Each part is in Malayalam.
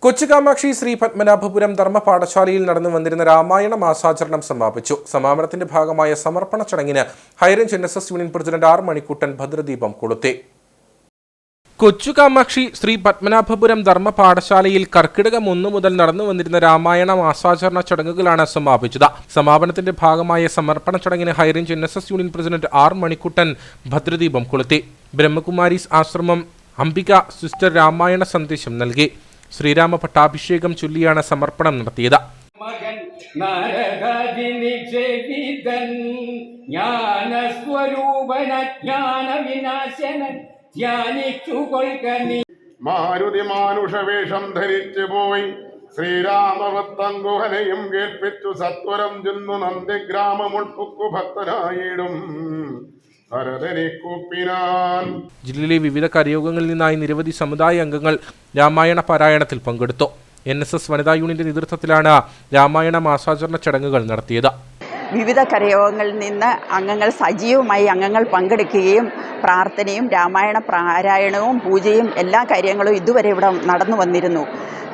കൊച്ചുകാമാക്ഷി ശ്രീ പത്മനാഭപുരം ധർമ്മ പാഠശാലയിൽ നടന്നു വന്നിരുന്ന രാമായണ മാസാചരണം സമാപിച്ചു. സമാപനത്തിന്റെ ഭാഗമായ സമർപ്പണ ചടങ്ങിന് high range NSS union president R Manikuttan ഭദ്രദീപം കൊളുത്തി. കൊച്ചുകാമാക്ഷി ശ്രീ പത്മനാഭപുരം ധർമ്മ പാഠശാലയിൽ കർക്കിടകം 1 മുതൽ നടന്നു വന്നിരുന്ന രാമായണ മാസാചരണ ചടങ്ങുകളാണ് സമാപിച്ചത്. സമാപനത്തിന്റെ ഭാഗമായ സമർപ്പണ ചടങ്ങിന് high range NSS union president R Manikuttan ഭദ്രദീപം കൊളുത്തി. ബ്രഹ്മകുമാരീസ് ആശ്രമം അംബിക സിസ്റ്റർ രാമായണ സന്ദേശം നൽകി. ശ്രീരാമ പട്ടാഭിഷേകം ചൊല്ലിയാണ് സമർപ്പണം നടത്തിയത്. മാരുതി മാനുഷവേഷം ധരിച്ചു പോയി ശ്രീരാമവൃത്തം ഗുഹനയും കേൾപ്പിച്ചു സത്വരം ചെന്നു നന്ദിഗ്രാമമുൾപ്പുക്കു ഭക്തനായിടും. ജില്ലയിലെ വിവിധ കരയോഗങ്ങളിൽ നിന്നായി നിരവധി സമുദായ അംഗങ്ങൾ രാമായണ പാരായണത്തിൽ പങ്കെടുത്തു. NSS വനിതാ യൂണിയന്റെ നേതൃത്വത്തിലാണ് രാമായണ മാസാചരണ ചടങ്ങുകൾ നടത്തിയത്. വിവിധ കരയോഗങ്ങളിൽ നിന്ന് അംഗങ്ങൾ സജീവമായി പങ്കെടുക്കുകയും പ്രാർത്ഥനയും രാമായണ പാരായണവും പൂജയും എല്ലാ കാര്യങ്ങളും ഇതുവരെ ഇവിടെ നടന്നു വന്നിരുന്നു.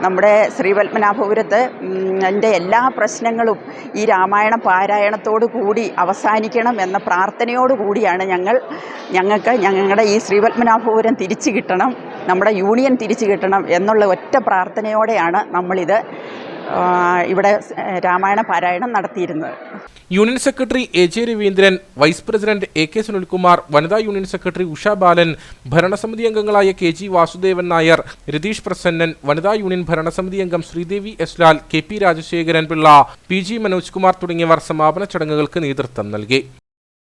നമ്മുടെ ശ്രീ പത്മനാഭപുരത്ത് എൻ്റെ എല്ലാ പ്രശ്നങ്ങളും ഈ രാമായണ പാരായണത്തോടു കൂടി അവസാനിക്കണം എന്ന പ്രാർത്ഥനയോടുകൂടിയാണ് ഞങ്ങൾക്ക് ഞങ്ങളുടെ ഈ ശ്രീ പത്മനാഭപുരം തിരിച്ചു കിട്ടണം, നമ്മുടെ യൂണിയൻ തിരിച്ചു കിട്ടണം എന്നുള്ള ഒറ്റ പ്രാർത്ഥനയോടെയാണ് നമ്മളിത് ഇവിടെ രാമായണ പാരായണം നടത്തിയിരുന്നത്. Union secretary AJ Raveendran, vice president AK Sunilkumar, വനിതാ യൂണിയൻ സെക്രട്ടറി ഉഷ ബാലൻ, ഭരണസമിതി അംഗങ്ങളായ KG വാസുദേവൻ നായർ, രതീഷ് പ്രസന്നൻ, വനിതാ യൂണിയൻ ഭരണസമിതി അംഗം Sreedevi S Lal, KP Rajasekharan Pillai, PG Manoj Kumar തുടങ്ങിയവർ സമാപന ചടങ്ങുകൾക്ക് നേതൃത്വം നൽകി.